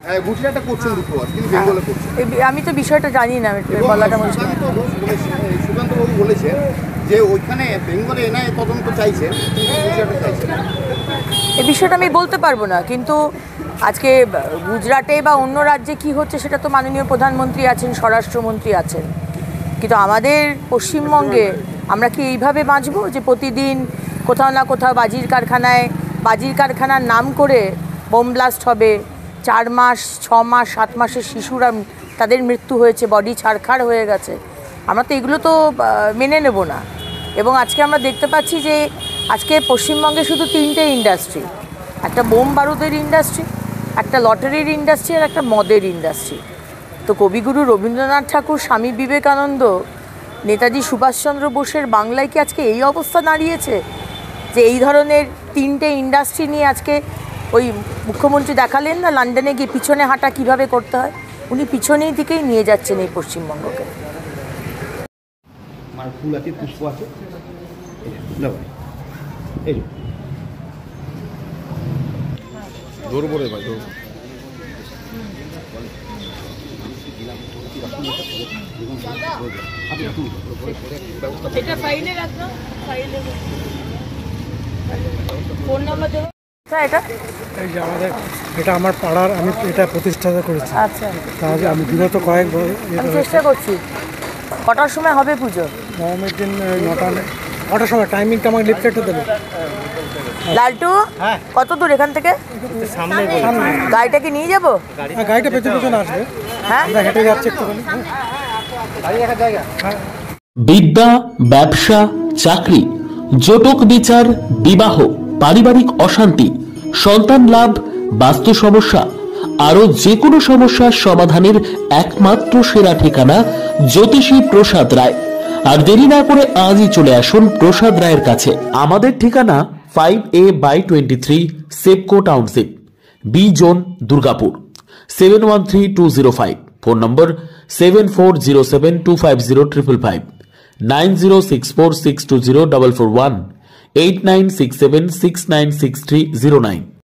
গুজরাটে করছেন দুপুর কিন্তু বেঙ্গলে করছেন। আমি তো বিষয়টা জানি না, বলাটা মুশকিল। সুকান্তবাবু বলেছেন যে ওইখানে বেঙ্গলে এনআইএ তদন্ত চাইছে কিন্তু গুজরাটে চাইছে না। এই বিষয়টা আমি বলতে পারবো না, কিন্তু আজকে গুজরাটে বা অন্য রাজ্যে কি হচ্ছে সেটা তো মাননীয় প্রধানমন্ত্রী আছেন, স্বরাষ্ট্রমন্ত্রী আছেন, কিন্তু আমাদের পশ্চিমবঙ্গে আমরা কি এইভাবে বাঁচবো যে প্রতিদিন কোথাও না কোথাও বাজির কারখানার নাম করে বোম ব্লাস্ট হবে, 4 মাস 6 মাস 7 মাসের শিশুরা তাদের মৃত্যু হয়েছে, বডি ছাড়খাড় হয়ে গেছে। আমরা তো এগুলো তো মেনে নেব না। এবং আজকে আমরা দেখতে পাচ্ছি যে আজকে পশ্চিমবঙ্গে শুধু 3টে ইন্ডাস্ট্রি, একটা বোম বারুদের ইন্ডাস্ট্রি, একটা লটারির ইন্ডাস্ট্রি আর একটা মদের ইন্ডাস্ট্রি। তো কবিগুরু রবীন্দ্রনাথ ঠাকুর, স্বামী বিবেকানন্দ, নেতাজি সুভাষচন্দ্র বোসের বাংলায় কি আজকে এই অবস্থা দাঁড়িয়েছে যে এই ধরনের 3টে ইন্ডাস্ট্রি নিয়ে আজকে ওই মুখ্যমন্ত্রী দেখালেন না লন্ডনে গিয়ে পিছনে হাঁটা কিভাবে করতে হয়, উনি পিছনেই দিকেই নিয়ে যাচ্ছেন এই পশ্চিমবঙ্গকে। ফুল আছে, পুষ্প আছে, ধরবো রে ভাই, ধরবো। এটা আমার পাড়ার, আমি এটা প্রতিষ্ঠা করেছি। আচ্ছা, তাহলে আমি বিগত কয়েক বছর চেষ্টা করছি। কটার সময় হবে পুজো? নবমীর দিন 9টার সময়। টাইমিংটা আমাকে লিফলেটে দেবে। লালটু, কত দূর এখান থেকে? সামনে। গাড়িটা কি নিয়ে যাবো? গাড়িটা পেছনে আসবে। হ্যাঁ, আমরা হেঁটে যাচ্ছি একটুখানি। বিদ্যা, ব্যবসা, চাকরি, জটক বিচার, বিবাহ, পারিবারিক অশান্তি, সন্তান লাভ, বাস্তু সমস্যা, আরো যে কোনো সমস্যার সমাধানের একমাত্র সেরা ঠিকানা জ্যোতিষী প্রসাদ রায়। আর দেরি না করে আজই চলে আসুন প্রসাদ রায়ের কাছে। আমাদের ঠিকানা 5A/23 Sepco township, B zone, Durgapur, 713205। Phone number 7407250555, 9064620441, 8967696309।